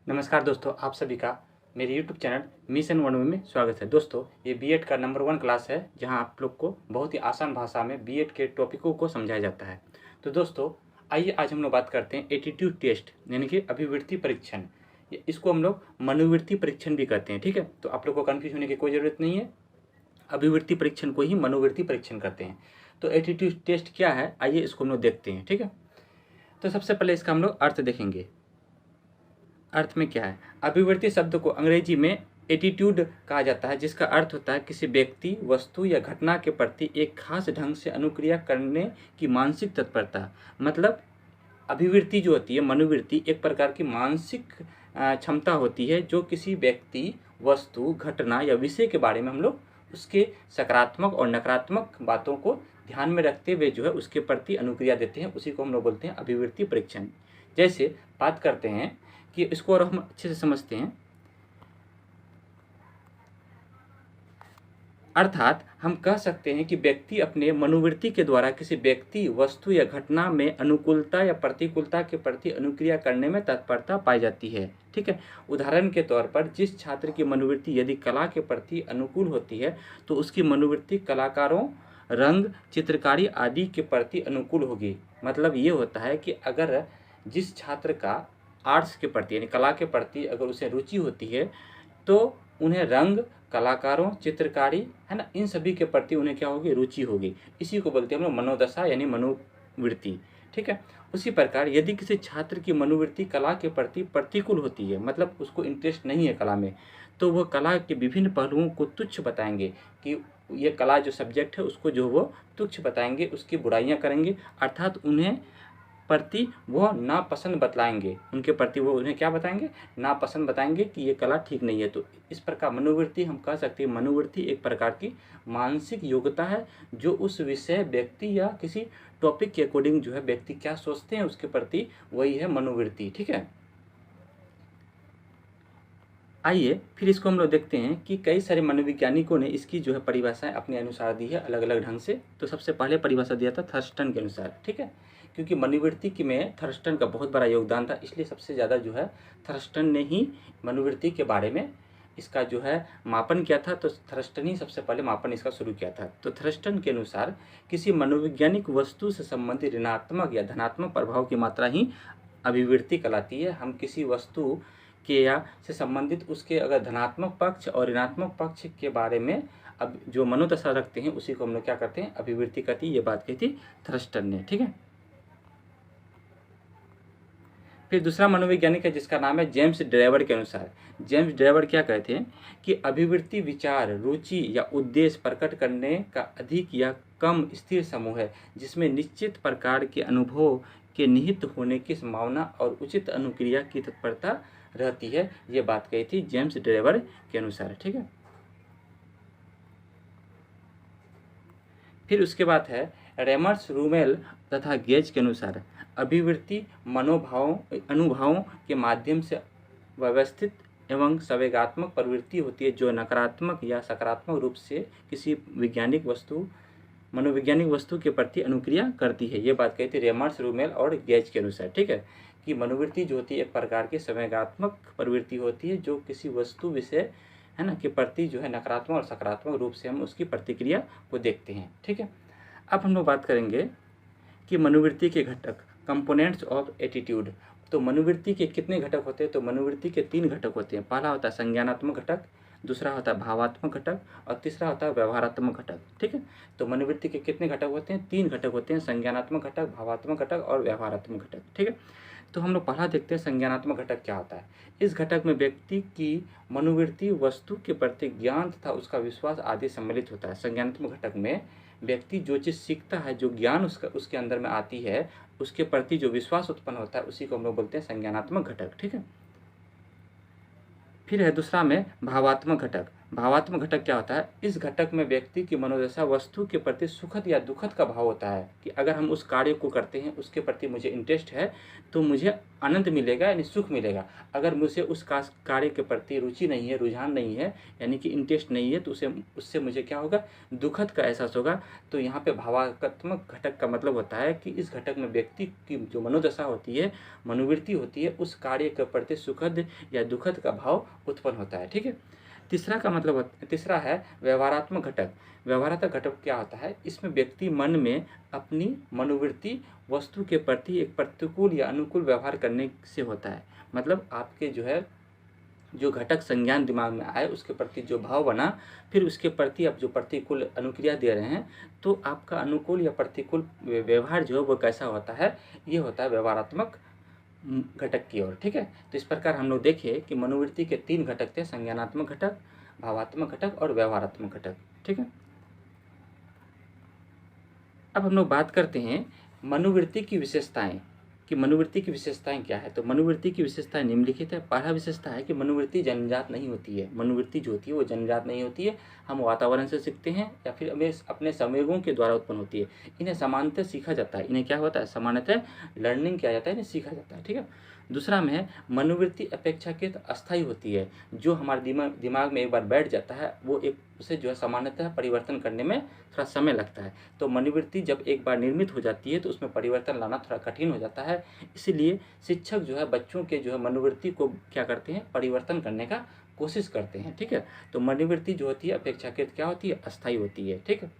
नमस्कार दोस्तों, आप सभी का मेरे YouTube चैनल मिशन वन में स्वागत है। दोस्तों, ये बीएड का नंबर 1 क्लास है जहां आप लोग को बहुत ही आसान भाषा में बीएड के टॉपिकों को समझाया जाता है। तो दोस्तों, आइए आज हम लोग बात करते हैं एटीट्यूड टेस्ट यानी कि अभिवृत्ति परीक्षण। इसको हम लोग मनोवृत्ति परीक्षण भी कहते हैं। ठीक है, तो आप लोग को कन्फ्यूज होने की कोई ज़रूरत नहीं है। अभिवृत्ति परीक्षण को ही मनोवृत्ति परीक्षण कहते हैं। तो एटीट्यूड टेस्ट क्या है, आइए इसको हम लोग देखते हैं। ठीक है, तो सबसे पहले इसका हम लोग अर्थ देखेंगे। अर्थ में क्या है? अभिवृत्ति शब्द को अंग्रेजी में एटीट्यूड कहा जाता है, जिसका अर्थ होता है किसी व्यक्ति, वस्तु या घटना के प्रति एक खास ढंग से अनुक्रिया करने की मानसिक तत्परता। मतलब अभिवृत्ति जो होती है, मनोवृत्ति, एक प्रकार की मानसिक क्षमता होती है जो किसी व्यक्ति, वस्तु, घटना या विषय के बारे में हम लोग उसके सकारात्मक और नकारात्मक बातों को ध्यान में रखते हुए जो है उसके प्रति अनुक्रिया देते हैं। उसी को हम लोग बोलते हैं अभिवृत्ति परीक्षण। जैसे बात करते हैं कि इसको और हम अच्छे से समझते हैं। अर्थात हम कह सकते हैं कि व्यक्ति अपने मनोवृत्ति के द्वारा किसी व्यक्ति, वस्तु या घटना में अनुकूलता या प्रतिकूलता के प्रति अनुक्रिया करने में तत्परता पाई जाती है। ठीक है, उदाहरण के तौर पर जिस छात्र की मनोवृत्ति यदि कला के प्रति अनुकूल होती है तो उसकी मनोवृत्ति कलाकारों, रंग, चित्रकारी आदि के प्रति अनुकूल होगी। मतलब ये होता है कि अगर जिस छात्र का आर्ट्स के प्रति यानी कला के प्रति अगर उसे रुचि होती है तो उन्हें रंग, कलाकारों, चित्रकारी, है ना, इन सभी के प्रति उन्हें क्या होगी? रुचि होगी। इसी को बोलते हैं हम लोग मनोदशा यानी मनोवृत्ति। ठीक है, उसी प्रकार यदि किसी छात्र की मनोवृत्ति कला के प्रति प्रतिकूल होती है, मतलब उसको इंटरेस्ट नहीं है कला में, तो वह कला के विभिन्न पहलुओं को तुच्छ बताएंगे कि ये कला जो सब्जेक्ट है उसको जो वो तुच्छ बताएंगे, उसकी बुराइयां करेंगे। अर्थात उन्हें प्रति वो नापसंद बतलाएंगे, उनके प्रति वो उन्हें क्या बताएंगे? नापसंद बताएंगे कि ये कला ठीक नहीं है। तो इस प्रकार मनोवृत्ति हम कह सकते हैं, मनोवृत्ति एक प्रकार की मानसिक योग्यता है जो उस विषय, व्यक्ति या किसी टॉपिक के अकॉर्डिंग जो है व्यक्ति क्या सोचते हैं उसके प्रति, वही है मनोवृत्ति। ठीक है, आइए फिर इसको हम लोग देखते हैं कि कई सारे मनोवैज्ञानिकों ने इसकी जो है परिभाषाएं अपने अनुसार दी है, अलग अलग ढंग से। तो सबसे पहले परिभाषा दिया था थर्स्टन के अनुसार। ठीक है, क्योंकि मनोवृत्ति की में थर्स्टन का बहुत बड़ा योगदान था, इसलिए सबसे ज़्यादा जो है थर्स्टन ने ही मनोवृत्ति के बारे में इसका जो है मापन किया था। तो थर्स्टन ही सबसे पहले मापन इसका शुरू किया था। तो थर्स्टन के अनुसार किसी मनोवैज्ञानिक वस्तु से संबंधित ऋणात्मक या धनात्मक प्रभाव की मात्रा ही अभिवृत्ति कहलाती है। हम किसी वस्तु के या से संबंधित उसके अगर धनात्मक पक्ष और ऋणात्मक पक्ष के बारे में अब जो मनोदशा रखते हैं उसी को हम लोग क्या करते हैं? अभिवृत्ति कहती है। ये बात कही थी थर्स्टन ने। ठीक है, फिर दूसरा मनोवैज्ञानिक है जिसका नाम है जेम्स ड्रेवर के अनुसार। जेम्स ड्रेवर क्या कहते हैं कि अभिवृत्ति विचार, रुचि या उद्देश्य प्रकट करने का अधिक या कम स्थिर समूह है जिसमें निश्चित प्रकार के अनुभव के निहित होने की संभावना और उचित अनुक्रिया की तत्परता रहती है। ये बात कही थी जेम्स ड्रेवर के अनुसार। ठीक है, फिर उसके बाद है रेमर्स, रूमेल तथा गेज के अनुसार अभिवृत्ति अनुभावों के माध्यम से व्यवस्थित एवं संवेगात्मक प्रवृत्ति होती है जो नकारात्मक या सकारात्मक रूप से किसी मनोवैज्ञानिक वस्तु के प्रति अनुक्रिया करती है। ये बात कही थी रेमर्स, रूमेल और गेज के अनुसार। ठीक है, कि मनोवृत्ति जो होती है एक प्रकार की संवेगात्मक प्रवृत्ति होती है जो किसी वस्तु, विषय, है ना, के प्रति जो है नकारात्मक और सकारात्मक रूप से हम उसकी प्रतिक्रिया को देखते हैं। ठीक है, अब हम लोग बात करेंगे कि मनोवृत्ति के घटक, कंपोनेंट्स ऑफ एटीट्यूड। तो मनोवृत्ति के कितने घटक होते हैं? तो मनोवृत्ति के 3 घटक होते हैं। पहला होता है संज्ञानात्मक घटक, दूसरा होता है भावात्मक घटक और तीसरा होता है व्यवहारात्मक घटक। ठीक है, तो मनोवृत्ति के कितने घटक होते हैं? 3 घटक होते हैं, संज्ञानात्मक घटक, भावात्मक घटक और व्यवहारात्मक घटक। ठीक है, तो हम लोग पहला देखते हैं संज्ञानात्मक घटक क्या होता है। इस घटक में व्यक्ति की मनोवृत्ति, वस्तु के प्रति ज्ञान तथा उसका विश्वास आदि सम्मिलित होता है। संज्ञानात्मक घटक में व्यक्ति जो चीज़ सीखता है, जो ज्ञान उसके अंदर में आती है, उसके प्रति जो विश्वास उत्पन्न होता है, उसी को हम लोग बोलते हैं संज्ञानात्मक घटक। ठीक है, फिर है दूसरा में भावात्मक घटक। भावात्मक घटक क्या होता है? इस घटक में व्यक्ति की मनोदशा वस्तु के प्रति सुखद या दुखद का भाव होता है कि अगर हम उस कार्य को करते हैं, उसके प्रति मुझे इंटरेस्ट है तो मुझे आनंद मिलेगा यानी सुख मिलेगा। अगर मुझे उस कार्य के प्रति रुचि नहीं है, रुझान नहीं है, यानी कि इंटरेस्ट नहीं है, तो उससे मुझे क्या होगा? दुखद का एहसास होगा। तो यहाँ पे भावात्मक घटक का मतलब होता है कि इस घटक में व्यक्ति की जो मनोदशा होती है, मनोवृत्ति होती है, उस कार्य के प्रति सुखद या दुखद का भाव उत्पन्न होता है। ठीक है। तीसरा है व्यवहारात्मक घटक। व्यवहारात्मक घटक क्या होता है? इसमें व्यक्ति मन में अपनी मनोवृत्ति वस्तु के प्रति एक प्रतिकूल या अनुकूल व्यवहार करने से होता है। मतलब आपके जो घटक संज्ञान दिमाग में आए, उसके प्रति जो भाव बना, फिर उसके प्रति आप जो प्रतिकूल अनुक्रिया दे रहे हैं, तो आपका अनुकूल या प्रतिकूल व्यवहार जो है वो कैसा होता है? ये होता है व्यवहारात्मक घटक की ओर। ठीक है। तो इस प्रकार हम लोग देखें कि मनोवृत्ति के 3 घटक थे, संज्ञानात्मक घटक, भावात्मक घटक और व्यवहारात्मक घटक। ठीक है। अब हम लोग बात करते हैं मनोवृत्ति की विशेषताएं, कि मनोवृत्ति की विशेषताएं क्या है। तो मनोवृत्ति की विशेषताएं निम्नलिखित है। पहला विशेषता है कि मनोवृत्ति जन्मजात नहीं होती है। मनोवृत्ति जो होती है वो जन्मजात नहीं होती है, हम वातावरण से सीखते हैं या फिर हमें अपने संवेगों के द्वारा उत्पन्न होती है। इन्हें सामान्यतः सीखा जाता है। इन्हें क्या होता है? सामान्यतः लर्निंग किया जाता है, इन्हें सीखा जाता है। ठीक है। दूसरा में है मनोवृत्ति अपेक्षाकृत अस्थायी होती है। जो हमारे दिमाग में एक बार बैठ जाता है, वो एक उसे जो है सामान्यतः परिवर्तन करने में थोड़ा समय लगता है। तो मनोवृत्ति जब एक बार निर्मित हो जाती है तो उसमें परिवर्तन लाना थोड़ा कठिन हो जाता है। इसीलिए शिक्षक जो है बच्चों के जो है मनोवृत्ति को क्या करते हैं? परिवर्तन करने का कोशिश करते हैं। ठीक है। तो मनोवृत्ति जो होती है अपेक्षाकृत क्या होती है? अस्थायी होती है। ठीक है।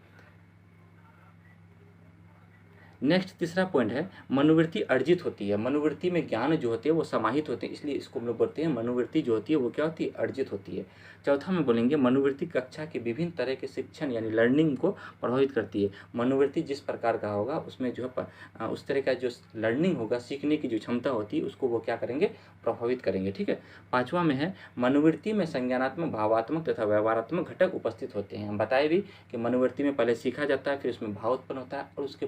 नेक्स्ट तीसरा पॉइंट है मनोवृत्ति अर्जित होती है। मनोवृत्ति में ज्ञान जो होते हैं वो समाहित होते हैं, इसलिए इसको हम लोग बोलते हैं मनोवृत्ति जो होती है वो क्या होती है? अर्जित होती है। चौथा में बोलेंगे मनोवृत्ति कक्षा के विभिन्न तरह के शिक्षण यानी लर्निंग को प्रभावित करती है। मनोवृत्ति जिस प्रकार का होगा उसमें जो है उस तरह का जो लर्निंग होगा, सीखने की जो क्षमता होती है उसको वो क्या करेंगे? प्रभावित करेंगे। ठीक है। पांचवा में है मनोवृत्ति में संज्ञानात्मक, भावात्मक तथा व्यवहारात्मक घटक उपस्थित होते हैं। हम बताए भी कि मनोवृत्ति में पहले सीखा जाता है, फिर उसमें भाव उत्पन्न होता है और उसके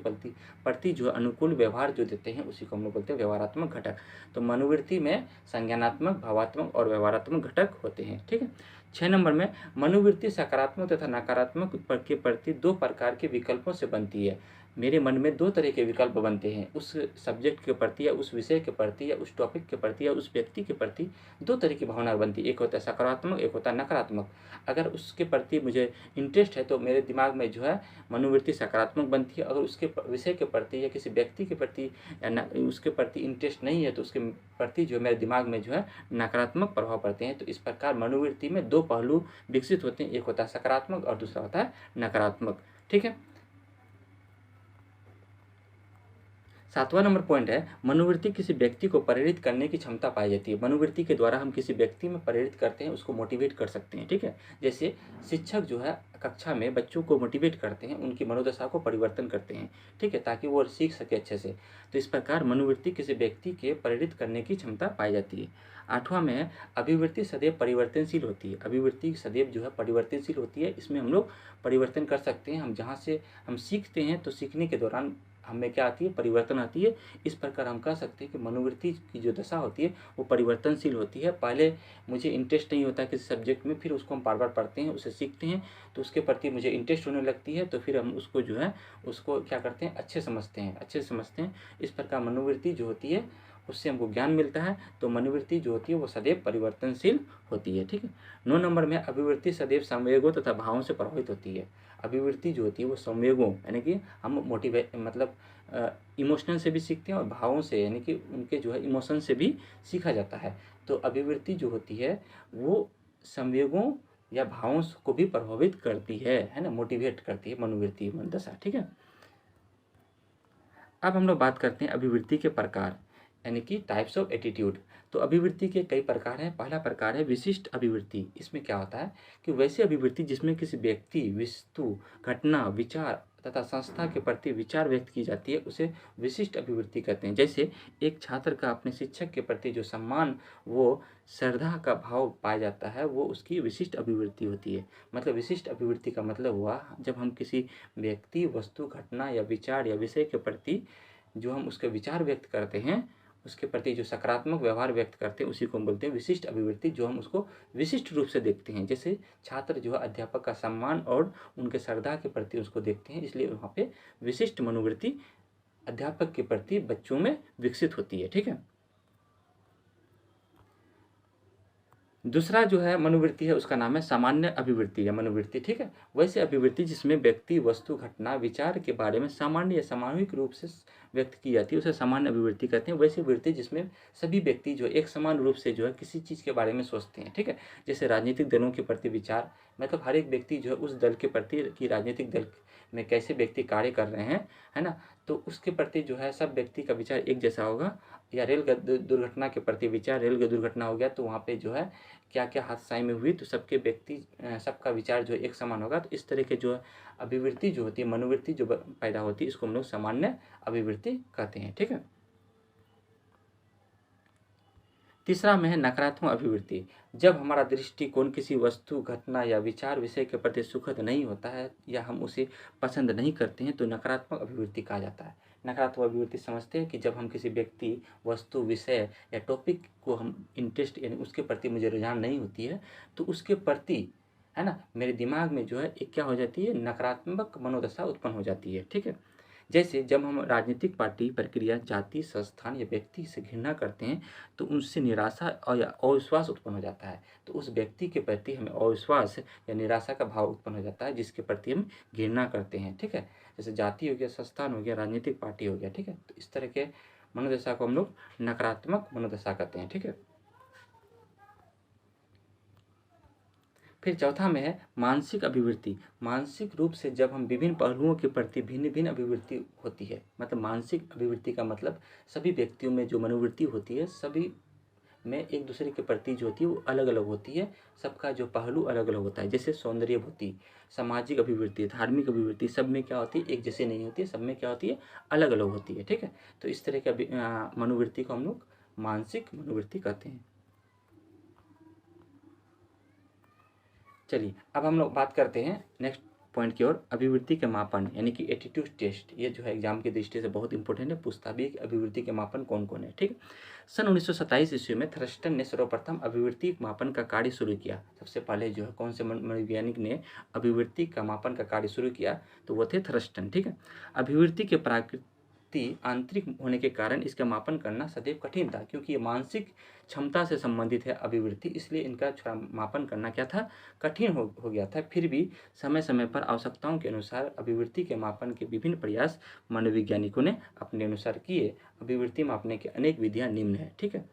प्रति जो अनुकूल व्यवहार जो देते हैं उसी को हम लोग बोलते हैं व्यवहारात्मक घटक। तो मनोवृत्ति में संज्ञानात्मक, भावात्मक और व्यवहारात्मक घटक होते हैं। ठीक है। 6 नंबर में मनोवृत्ति सकारात्मक तथा नकारात्मक के प्रति 2 प्रकार के विकल्पों से बनती है। मेरे मन में 2 तरह के विकल्प बनते हैं, उस सब्जेक्ट के प्रति या उस विषय के प्रति या उस टॉपिक के प्रति या उस व्यक्ति के प्रति 2 तरह की भावना बनती है। एक होता है सकारात्मक, एक होता है नकारात्मक। अगर उसके प्रति मुझे इंटरेस्ट है तो मेरे दिमाग में जो है मनोवृत्ति सकारात्मक बनती है। अगर उसके विषय के प्रति या किसी व्यक्ति के प्रति या उसके प्रति इंटरेस्ट नहीं है तो उसके प्रति जो मेरे दिमाग में जो है नकारात्मक प्रभाव पड़ते हैं। तो इस प्रकार मनोवृत्ति में 2 पहलू विकसित होते हैं, एक होता है सकारात्मक और दूसरा होता है नकारात्मक। ठीक है। 7वां नंबर पॉइंट है मनोवृत्ति किसी व्यक्ति को प्रेरित करने की क्षमता पाई जाती है। मनोवृत्ति के द्वारा हम किसी व्यक्ति में प्रेरित करते हैं, उसको मोटिवेट कर सकते हैं। ठीक है। जैसे शिक्षक जो है कक्षा में बच्चों को मोटिवेट करते हैं, उनकी मनोदशा को परिवर्तन करते हैं। ठीक है, ताकि वो सीख सके अच्छे से। तो इस प्रकार मनोवृत्ति किसी व्यक्ति के प्रेरित करने की क्षमता पाई जाती है। 8वां में है अभिवृत्ति सदैव परिवर्तनशील होती है। अभिवृत्ति सदैव जो है परिवर्तनशील होती है, इसमें हम लोग परिवर्तन कर सकते हैं। हम जहाँ से हम सीखते हैं तो सीखने के दौरान हमें क्या आती है? परिवर्तन आती है। इस प्रकार हम कह सकते हैं कि मनोवृत्ति की जो दशा होती है वो परिवर्तनशील होती है। पहले मुझे इंटरेस्ट नहीं होता किसी सब्जेक्ट में, फिर उसको हम बार बार पढ़ते हैं, उसे सीखते हैं तो उसके प्रति मुझे इंटरेस्ट होने लगती है, तो फिर हम उसको जो है उसको क्या करते हैं? अच्छे समझते हैं। इस प्रकार मनोवृत्ति जो होती है उससे हमको ज्ञान मिलता है। तो मनोवृत्ति जो होती है वो सदैव परिवर्तनशील होती है। ठीक है। 9 नंबर में अभिवृत्ति सदैव संवेगों तथा भावों से प्रभावित होती है। अभिवृत्ति जो होती है वो संवेगों यानी कि हम मोटिवेट मतलब इमोशनल से भी सीखते हैं और भावों से यानी कि उनके जो है इमोशन से भी सीखा जाता है। तो अभिवृत्ति जो होती है वो संवेगों या भावों को भी प्रभावित करती है ना, मोटिवेट करती है मनोवृत्ति मन दशा। ठीक है। अब हम लोग बात करते हैं अभिवृत्ति के प्रकार यानी कि टाइप्स ऑफ एटीट्यूड। तो अभिवृत्ति के कई प्रकार हैं। पहला प्रकार है विशिष्ट अभिवृत्ति। इसमें क्या होता है कि वैसी अभिवृत्ति जिसमें किसी व्यक्ति, वस्तु, घटना, विचार तथा संस्था के प्रति विचार व्यक्त की जाती है उसे विशिष्ट अभिवृत्ति कहते हैं। जैसे एक छात्र का अपने शिक्षक के प्रति जो सम्मान, वो श्रद्धा का भाव पाया जाता है, वो उसकी विशिष्ट अभिवृत्ति होती है। मतलब विशिष्ट अभिवृत्ति का मतलब हुआ जब हम किसी व्यक्ति, वस्तु, घटना या विचार या विषय के प्रति जो हम उसके विचार व्यक्त करते हैं उसके प्रति जो सकारात्मक व्यवहार व्यक्त करते हैं उसी को हम बोलते हैं विशिष्ट अभिवृत्ति, जो हम उसको विशिष्ट रूप से देखते हैं। जैसे छात्र जो है अध्यापक का सम्मान और उनके श्रद्धा के प्रति उसको देखते हैं, इसलिए वहाँ पे विशिष्ट मनोवृत्ति अध्यापक के प्रति बच्चों में विकसित होती है। ठीक है। दूसरा जो है मनोवृत्ति है, उसका नाम है सामान्य अभिवृत्ति या मनोवृत्ति। ठीक है। वैसे अभिवृत्ति जिसमें व्यक्ति, वस्तु, घटना, विचार के बारे में सामान्य या सामूहिक रूप से व्यक्त की जाती है उसे सामान्य अभिवृत्ति कहते हैं। वैसे वृत्ति जिसमें सभी व्यक्ति जो एक समान रूप से जो है किसी चीज़ के बारे में सोचते हैं। ठीक है। जैसे राजनीतिक दलों के प्रति विचार, मतलब हर एक व्यक्ति जो है उस दल के प्रति कि राजनीतिक दल में कैसे व्यक्ति कार्य कर रहे हैं, है ना, तो उसके प्रति जो है सब व्यक्ति का विचार एक जैसा होगा। या रेल दुर्घटना के प्रति विचार, रेल दुर्घटना हो गया तो वहाँ पे जो है क्या क्या हादसाई में हुई तो सबके व्यक्ति सबका विचार जो एक समान होगा। तो इस तरह के जो अभिवृत्ति जो होती है, मनोवृत्ति जो पैदा होती है, इसको हम लोग सामान्य अभिवृत्ति कहते हैं। ठीक है। तीसरा में है नकारात्मक अभिवृत्ति। जब हमारा दृष्टिकोण किसी वस्तु, घटना या विचार विषय के प्रति सुखद नहीं होता है या हम उसे पसंद नहीं करते हैं तो नकारात्मक अभिवृत्ति कहा जाता है। नकारात्मक अभिवृत्ति समझते हैं कि जब हम किसी व्यक्ति, वस्तु, विषय या टॉपिक को हम इंटरेस्ट यानी उसके प्रति मुझे रुझान नहीं होती है तो उसके प्रति, है ना, मेरे दिमाग में जो है एक क्या हो जाती है, नकारात्मक मनोदशा उत्पन्न हो जाती है। ठीक है। जैसे जब हम राजनीतिक पार्टी, प्रक्रिया, जाति, संस्थान या व्यक्ति से घृणा करते हैं तो उनसे निराशा और अविश्वास उत्पन्न हो जाता है। तो उस व्यक्ति के प्रति हमें अविश्वास या निराशा का भाव उत्पन्न हो जाता है जिसके प्रति हम घृणा करते हैं। ठीक है। जैसे जाति हो गया, संस्थान हो गया, राजनीतिक पार्टी हो गया। ठीक है। तो इस तरह के मनोदशा को हम लोग नकारात्मक मनोदशा कहते हैं। ठीक है। फिर चौथा में है मानसिक अभिवृत्ति। मानसिक रूप से जब हम विभिन्न पहलुओं के प्रति भिन्न भिन्न अभिवृत्ति होती है, मतलब मानसिक अभिवृत्ति का मतलब सभी व्यक्तियों में जो मनोवृत्ति होती है सभी में एक दूसरे के प्रति जो होती है वो अलग अलग होती है, सबका जो पहलू अलग अलग होता है। जैसे सौंदर्यभूति, सामाजिक अभिवृत्ति, धार्मिक अभिवृत्ति, सब में क्या होती है, एक जैसी नहीं होती है, सब में क्या होती है, अलग अलग होती है। ठीक है। तो इस तरह का मनोवृत्ति को हम लोग मानसिक मनोवृत्ति कहते हैं। चलिए अब हम लोग बात करते हैं नेक्स्ट पॉइंट की ओर, अभिवृत्ति के मापन यानी कि एटीट्यूड टेस्ट। ये जो है एग्जाम की दृष्टि से बहुत इंपॉर्टेंट है, पूछता भी है कि अभिवृत्ति के मापन कौन कौन है। ठीक। सन 1927 ईस्वी में थर्स्टन ने सर्वप्रथम अभिवृत्ति मापन का कार्य शुरू किया। सबसे पहले जो है कौन से मनोवैज्ञानिक ने अभिवृत्ति का मापन का कार्य शुरू किया तो वो थे थर्स्टन। ठीक है। अभिवृत्ति के प्राकृतिक आंतरिक होने के कारण इसका मापन करना सदैव कठिन था, क्योंकि ये मानसिक क्षमता से संबंधित है अभिवृत्ति, इसलिए इनका थोड़ा मापन करना क्या था, कठिन हो गया था। फिर भी समय समय पर आवश्यकताओं के अनुसार अभिवृत्ति के मापन के विभिन्न प्रयास मनोवैज्ञानिकों ने अपने अनुसार किए। अभिवृत्ति मापने की अनेक विधियां निम्न है। ठीक है।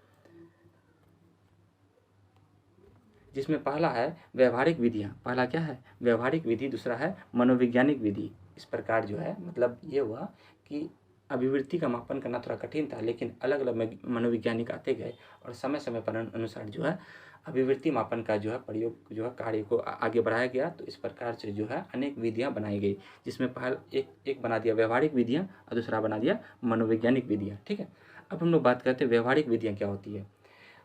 जिसमें पहला है व्यवहारिक विधियां। पहला क्या है, व्यवहारिक विधि। दूसरा है मनोवैज्ञानिक विधि। इस प्रकार जो है मतलब ये हुआ कि अभिवृत्ति का मापन करना थोड़ा कठिन था, लेकिन अलग अलग मनोवैज्ञानिक आते गए और समय समय पर अनुसार जो है अभिवृत्ति मापन का जो है प्रयोग जो है कार्य को आगे बढ़ाया गया। तो इस प्रकार से जो है अनेक विधियां बनाई गई, जिसमें पहले एक बना दिया व्यवहारिक विधियां और दूसरा बना दिया मनोवैज्ञानिक विधियां। ठीक है। अब हम लोग बात करते हैं व्यवहारिक विधियां क्या होती है।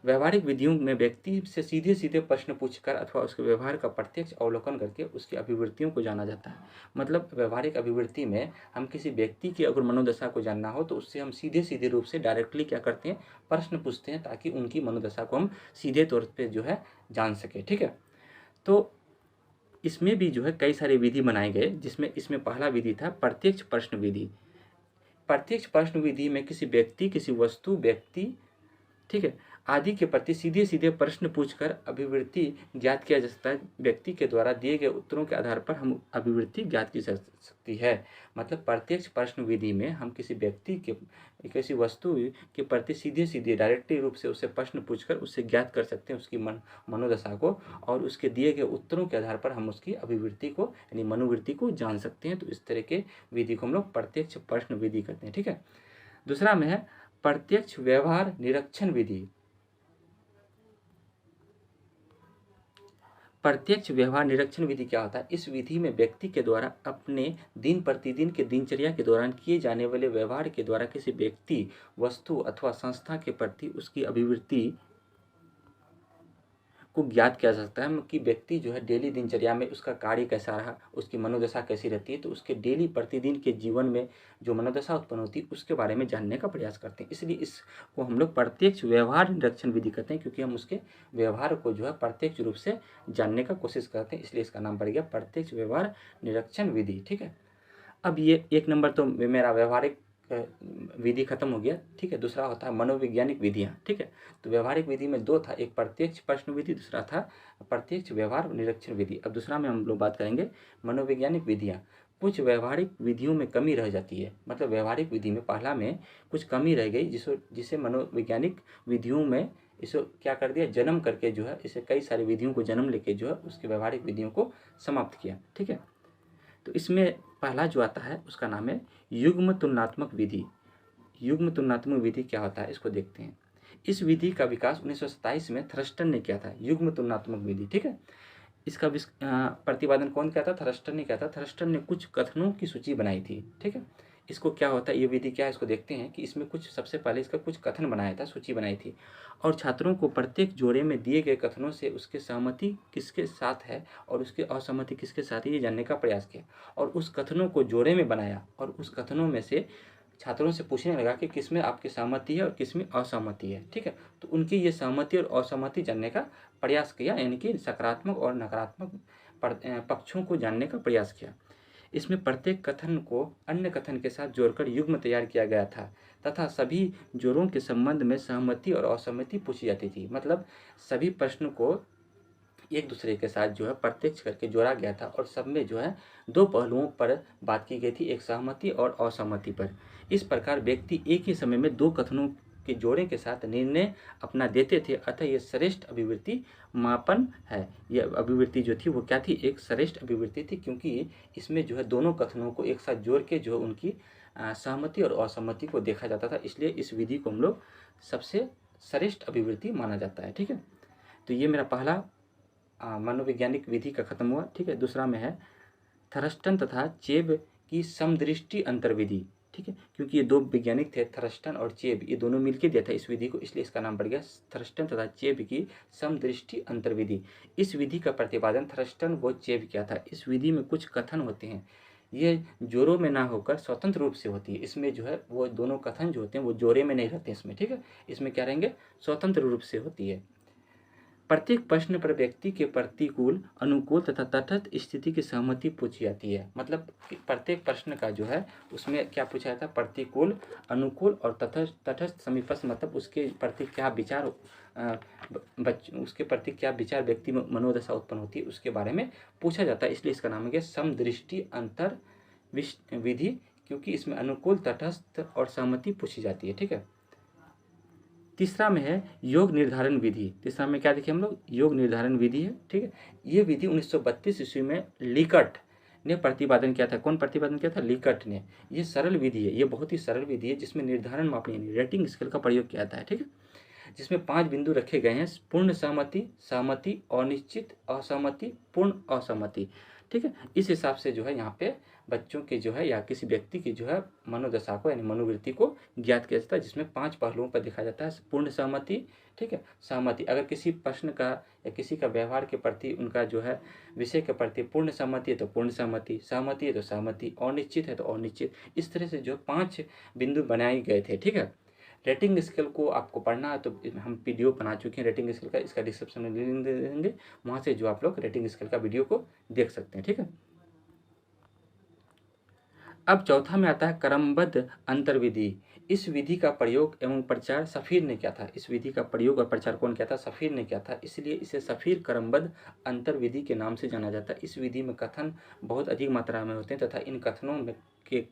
व्यवहारिक विधियों में व्यक्ति से सीधे सीधे प्रश्न पूछकर अथवा उसके व्यवहार का प्रत्यक्ष अवलोकन करके उसकी अभिवृत्तियों को जाना जाता है। मतलब व्यवहारिक अभिवृत्ति में हम किसी व्यक्ति की अगर मनोदशा को जानना हो तो उससे हम सीधे सीधे रूप से डायरेक्टली क्या करते हैं, प्रश्न पूछते हैं, ताकि उनकी मनोदशा को हम सीधे तौर पर जो है जान सके। ठीक है। तो इसमें भी जो है कई सारे विधि बनाए गए, जिसमें इसमें पहला विधि था प्रत्यक्ष प्रश्न विधि। प्रत्यक्ष प्रश्न विधि में किसी व्यक्ति, किसी वस्तु, व्यक्ति, ठीक है, आदि के प्रति सीधे सीधे प्रश्न पूछकर अभिवृत्ति ज्ञात किया जा सकता है। व्यक्ति के द्वारा दिए गए उत्तरों के आधार पर हम अभिवृत्ति ज्ञात की जा सकती है। मतलब प्रत्यक्ष प्रश्न विधि में हम किसी व्यक्ति के, किसी वस्तु के प्रति सीधे सीधे डायरेक्टली रूप से उससे प्रश्न पूछकर उससे ज्ञात कर सकते हैं उसकी मनोदशा को, और उसके दिए गए उत्तरों के आधार पर हम उसकी अभिवृत्ति को यानी मनोवृत्ति को जान सकते हैं। तो इस तरह के विधि को हम लोग प्रत्यक्ष प्रश्न विधि कहते हैं। ठीक है। दूसरा में है प्रत्यक्ष व्यवहार निरीक्षण विधि। प्रत्यक्ष व्यवहार निरीक्षण विधि क्या होता है, इस विधि में व्यक्ति के द्वारा अपने दिन प्रतिदिन के दिनचर्या के दौरान किए जाने वाले व्यवहार के द्वारा किसी व्यक्ति, वस्तु अथवा संस्था के प्रति उसकी अभिवृत्ति को ज्ञात किया जा सकता है कि व्यक्ति जो है डेली दिनचर्या में उसका कार्य कैसा रहा, उसकी मनोदशा कैसी रहती है, तो उसके डेली प्रतिदिन के जीवन में जो मनोदशा उत्पन्न होती है उसके बारे में जानने का प्रयास करते हैं। इसलिए इसको हम लोग प्रत्यक्ष व्यवहार निरीक्षण विधि कहते हैं, क्योंकि हम उसके व्यवहार को जो है प्रत्यक्ष रूप से जानने का कोशिश करते हैं, इसलिए इसका नाम पड़ गया प्रत्यक्ष व्यवहार निरीक्षण विधि। ठीक है, अब ये एक नंबर तो मेरा व्यवहारिक विधि खत्म हो गया। ठीक है, दूसरा होता है मनोवैज्ञानिक विधियाँ। ठीक है, तो व्यवहारिक विधि में दो था, एक प्रत्यक्ष प्रश्न विधि, दूसरा था प्रत्यक्ष व्यवहार निरीक्षण विधि। अब दूसरा में हम लोग बात करेंगे मनोवैज्ञानिक विधियाँ। कुछ व्यवहारिक विधियों में कमी रह जाती है, मतलब व्यवहारिक विधि में पहला में कुछ कमी रह गई, जिसे मनोवैज्ञानिक विधियों में इसे क्या कर दिया, जन्म करके जो है इसे कई सारी विधियों को जन्म लेके जो है उसके व्यवहारिक विधियों को समाप्त किया। ठीक है, तो इसमें पहला जो आता है उसका नाम है युग्म तुलनात्मक विधि। युग्म तुलनात्मक विधि क्या होता है इसको देखते हैं। इस विधि का विकास 1927 में थ्रस्टन ने किया था, युग्म तुलनात्मक विधि। ठीक है, इसका प्रतिपादन कौन किया था, थ्रस्टन ने किया था। थ्रस्टन ने कुछ कथनों की सूची बनाई थी। ठीक है, इसको क्या होता है, ये विधि क्या है इसको देखते हैं कि इसमें कुछ सबसे पहले इसका कुछ कथन बनाया था, सूची बनाई थी, और छात्रों को प्रत्येक जोड़े में दिए गए कथनों से उसके सहमति किसके साथ है और उसके असहमति किसके साथ है ये जानने का प्रयास किया, और उस कथनों को जोड़े में बनाया, और उस कथनों में से छात्रों से पूछने लगा कि किसमें आपकी सहमति है और किसमें असहमति है। ठीक है, तो उनकी ये सहमति और असहमति जानने का प्रयास किया, यानी कि सकारात्मक और नकारात्मक पक्षों को जानने का प्रयास किया। इसमें प्रत्येक कथन को अन्य कथन के साथ जोड़कर युग्म तैयार किया गया था तथा सभी जोड़ों के संबंध में सहमति और असहमति पूछी जाती थी। मतलब सभी प्रश्न को एक दूसरे के साथ जो है प्रत्यक्ष करके जोड़ा गया था, और सब में जो है दो पहलुओं पर बात की गई थी, एक सहमति और असहमति पर। इस प्रकार व्यक्ति एक ही समय में दो कथनों के जोड़े के साथ निर्णय अपना देते थे, अतः ये श्रेष्ठ अभिवृत्ति मापन है। यह अभिवृत्ति जो थी वो क्या थी, एक श्रेष्ठ अभिवृत्ति थी, क्योंकि इसमें जो है दोनों कथनों को एक साथ जोड़ के जो उनकी सहमति और असहमति को देखा जाता था, इसलिए इस विधि को हम लोग सबसे श्रेष्ठ अभिवृत्ति माना जाता है। ठीक है, तो ये मेरा पहला मनोवैज्ञानिक विधि का खत्म हुआ। ठीक है, दूसरा में है थर्स्टन तथा चेब की समदृष्टि अंतर्विधि। ठीक है, क्योंकि ये दो वैज्ञानिक थे, थर्स्टन और चेब, ये दोनों मिलकर दिया था इस विधि को, इसलिए इसका नाम पड़ गया थर्स्टन तथा चेब की समदृष्टि अंतर्विधि। इस विधि का प्रतिपादन थर्स्टन व चेब किया था। इस विधि में कुछ कथन होते हैं, ये जोड़ों में ना होकर स्वतंत्र रूप से होती है। इसमें जो है वो दोनों कथन जो होते हैं वो जोड़े में नहीं रहते इसमें। ठीक है, इसमें क्या रहेंगे, स्वतंत्र रूप से होती है। प्रत्येक प्रश्न पर व्यक्ति के प्रतिकूल, अनुकूल तथा तटस्थ स्थिति की सहमति पूछी जाती है। मतलब प्रत्येक प्रश्न का जो है उसमें क्या पूछा जाता है, प्रतिकूल, अनुकूल और तटस्थ समीपस्थ, मतलब उसके प्रति क्या विचार उसके प्रति क्या विचार व्यक्ति में मनोदशा उत्पन्न होती है उसके बारे में पूछा जाता है, इसलिए इसका नाम है समदृष्टि अंतर विधि, क्योंकि इसमें अनुकूल, तटस्थ और सहमति पूछी जाती है। ठीक है, तीसरा में है योग निर्धारण विधि। तीसरा में क्या देखें हम लोग, योग निर्धारण विधि है। ठीक है, ये विधि 1932 ईस्वी में लीकट ने प्रतिपादन किया था। कौन प्रतिपादन किया था, लीकट ने। ये सरल विधि है, ये बहुत ही सरल विधि है, जिसमें निर्धारण मापनी यानी रेटिंग स्केल का प्रयोग किया जाता है। ठीक है, जिसमें 5 बिंदु रखे गए हैं, पूर्ण सहमति, सहमति, अनिश्चित, असहमति, पूर्ण असहमति। ठीक है, इस हिसाब से जो है यहाँ पे बच्चों के जो है या किसी व्यक्ति की जो है मनोदशा को यानी मनोवृत्ति को ज्ञात किया जाता है, जिसमें 5 पहलुओं पर देखा जाता है। पूर्ण सहमति, ठीक है, सहमति, अगर किसी प्रश्न का या किसी का व्यवहार के प्रति उनका जो है विषय के प्रति पूर्ण सहमति है तो पूर्ण सहमति, सहमति है तो सहमति, अनिश्चित है तो अनिश्चित, इस तरह से जो 5 बिंदु बनाए गए थे। ठीक है, रेटिंग स्केल को आपको पढ़ना है तो हम वीडियो बना चुके हैं रेटिंग स्केल का, इसका डिस्क्रिप्शन में लिंक दे देंगे, वहाँ से जो आप लोग रेटिंग स्केल का वीडियो को देख सकते हैं। ठीक है, अब चौथा में आता है क्रमबद्ध अंतर्विधि। इस विधि का प्रयोग एवं प्रचार सफीर ने किया था। इस विधि का प्रयोग और प्रचार कौन किया था, सफीर ने किया था, इसलिए इसे सफीर क्रमबद्ध अंतर्विधि के नाम से जाना जाता है। इस विधि में कथन बहुत अधिक मात्रा में होते हैं तथा इन कथनों में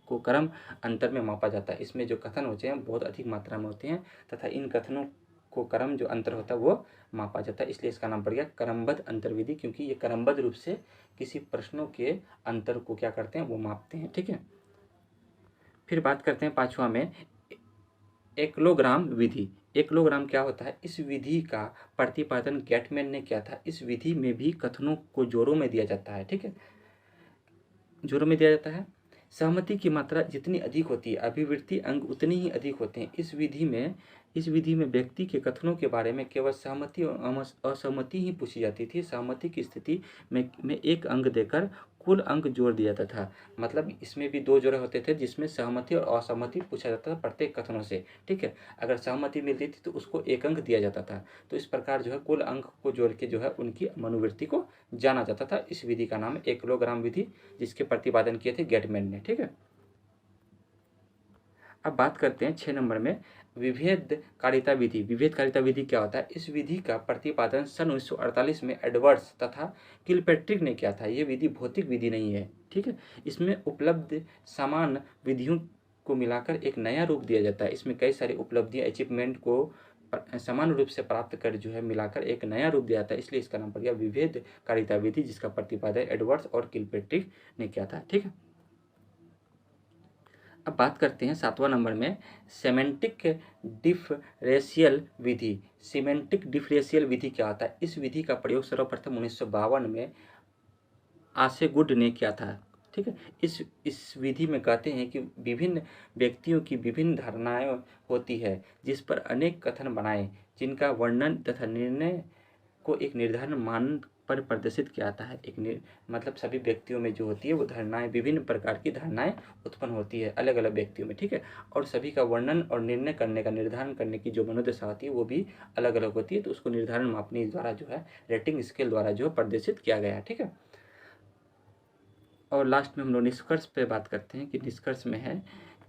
को क्रम अंतर में मापा जाता है। इसमें जो कथन होते हैं बहुत अधिक मात्रा में होते हैं तथा इन कथनों को क्रम जो अंतर होता है वो मापा जाता है, इसलिए इसका नाम पड़ गया क्रमबद्ध अंतर्विधि, क्योंकि ये क्रमबद्ध रूप से किसी प्रश्नों के अंतर को क्या करते हैं, वो मापते हैं। ठीक है, फिर बात करते हैं पांचवा में एकलोग्राम विधि। एकलोग्राम क्या होता है, इस विधि का प्रतिपादन गेटमैन ने किया था। इस विधि में भी कथनों को जोड़ों में दिया जाता है। ठीक है, जोड़ों में दिया जाता है। सहमति की मात्रा जितनी अधिक होती है, अभिवृत्ति अंग उतनी ही अधिक होते हैं। इस विधि में इस विधि में व्यक्ति के कथनों के बारे में केवल सहमति और असहमति ही पूछी जाती थी। सहमति की स्थिति में एक अंक देकर कुल अंक जोड़ दिया जाता था। मतलब इसमें भी दो जोड़े होते थे जिसमें सहमति और असहमति पूछा जाता था प्रत्येक कथनों से, ठीक है। अगर सहमति मिलती थी तो उसको एक अंक दिया जाता था। तो इस प्रकार जो है कुल अंक को जोड़ के जो है उनकी मनोवृत्ति को जाना जाता था। इस विधि का नाम है एकलोग्राम विधि, जिसके प्रतिपादन किए थे गेटमैन ने, ठीक है। अब बात करते हैं 6 नंबर में विभेदकारिता विधि। विभेदकारिता विधि क्या होता है? इस विधि का प्रतिपादन सन 1948 में एडवर्ड्स तथा किलपैट्रिक ने किया था। ये विधि भौतिक विधि नहीं है, ठीक है। इसमें उपलब्ध समान विधियों को मिलाकर एक नया रूप दिया जाता है। इसमें कई सारी उपलब्धियां, अचीवमेंट को समान रूप से प्राप्त कर जो है मिलाकर एक नया रूप दिया जाता है, इसलिए इसका नाम पड़ गया विभेदकारिता विधि, जिसका प्रतिपादन एडवर्ड्स और किलपैट्रिक ने किया था, ठीक है। अब बात करते हैं 7वां नंबर में सेमेंटिक डिफरेंशियल विधि। सेमेंटिक डिफरेंशियल विधि क्या होता है? इस विधि का प्रयोग सर्वप्रथम 1952 में आसेगुड ने किया था, ठीक है। इस विधि में कहते हैं कि विभिन्न व्यक्तियों की विभिन्न धारणाएं होती है, जिस पर अनेक कथन बनाए, जिनका वर्णन तथा निर्णय को एक निर्धारण मान पर प्रदर्शित किया जाता है। मतलब सभी व्यक्तियों में जो होती है वो धारणाएं, विभिन्न प्रकार की धारणाएं उत्पन्न होती है अलग अलग व्यक्तियों में, ठीक है। और सभी का वर्णन और निर्णय करने का, निर्धारण करने की जो मनोदशा होती है वो भी अलग अलग होती है। तो उसको निर्धारण मापनी द्वारा जो है रेटिंग स्केल द्वारा जो है प्रदर्शित किया गया है, ठीक है। और लास्ट में हम लोग निष्कर्ष पे बात करते हैं कि निष्कर्ष में है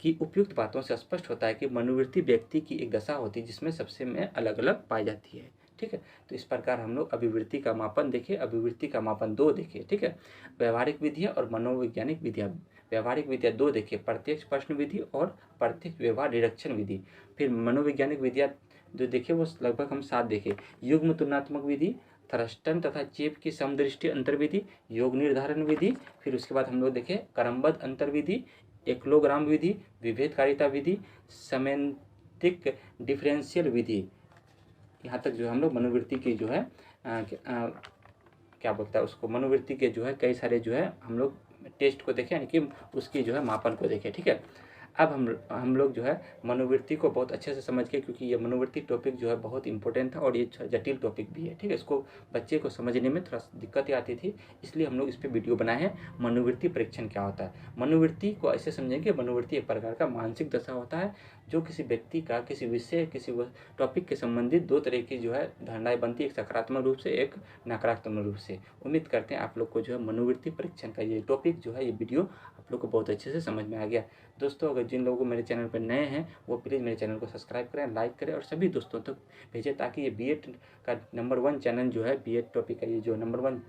कि उपयुक्त बातों से स्पष्ट होता है कि मनोवृत्ति व्यक्ति की एक दशा होती है जिसमें सबसे में अलग अलग पाई जाती है, ठीक है। तो इस प्रकार हम लोग अभिवृत्ति का मापन देखें, अभिवृत्ति का मापन 2 देखें, ठीक है। व्यवहारिक विधियाँ और मनोवैज्ञानिक विधियाँ। व्यवहारिक विधियाँ 2 देखें, प्रत्यक्ष प्रश्न विधि और प्रत्यक्ष व्यवहार निरीक्षण विधि। फिर मनोवैज्ञानिक विधियाँ जो देखे वो लगभग हम 7 देखे। युग्म तुलनात्मक विधि, थ्रस्टन तथा चेप की समदृष्टि अंतर्विधि, योग निर्धारण विधि। फिर उसके बाद हम लोग देखें क्रमबद्ध अंतर्विधि, एकलोग्राम विधि, विभेदकारिता विधि, सेमेंटिक डिफरेंशियल विधि। यहाँ तक जो हम लोग मनोवृत्ति की जो है क्या बोलता है उसको, मनोवृत्ति के जो है कई सारे जो है हम लोग टेस्ट को देखें, यानी कि उसकी जो है मापन को देखें, ठीक है। अब हम लोग जो है मनोवृत्ति को बहुत अच्छे से समझ के, क्योंकि ये मनोवृत्ति टॉपिक जो है बहुत इंपॉर्टेंट था और ये जटिल टॉपिक भी है, ठीक है। इसको बच्चे को समझने में थोड़ा दिक्कत आती थी, इसलिए हम लोग इस पर वीडियो बनाए हैं। मनोवृत्ति परीक्षण क्या होता है? मनोवृत्ति को ऐसे समझेंगे, मनोवृत्ति एक प्रकार का मानसिक दशा होता है जो किसी व्यक्ति का किसी विषय, किसी टॉपिक के संबंधित 2 तरह की जो है धारणाएं बनती है, एक सकारात्मक रूप से, एक नकारात्मक रूप से। उम्मीद करते हैं आप लोग को जो है मनोवृत्ति परीक्षण का ये टॉपिक जो है, ये वीडियो आप लोग को बहुत अच्छे से समझ में आ गया। दोस्तों, अगर जिन लोगों को मेरे चैनल पर नए हैं वो प्लीज़ मेरे चैनल को सब्सक्राइब करें, लाइक करें और सभी दोस्तों तक भेजें, ताकि ये बीएड का नंबर 1 चैनल जो है, बीएड टॉपिक का ये जो नंबर 1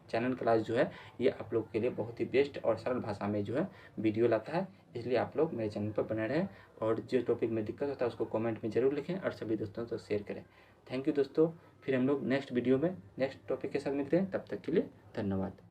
चैनल क्लास जो है, ये आप लोग के लिए बहुत ही बेस्ट और सरल भाषा में जो है वीडियो लाता है। इसलिए आप लोग मेरे चैनल पर बने रहें और जो टॉपिक में दिक्कत होता है उसको कमेंट में ज़रूर लिखें और सभी दोस्तों तक शेयर करें। थैंक यू दोस्तों। फिर हम लोग नेक्स्ट वीडियो में नेक्स्ट टॉपिक के साथ मिलते हैं, तब तक के लिए धन्यवाद।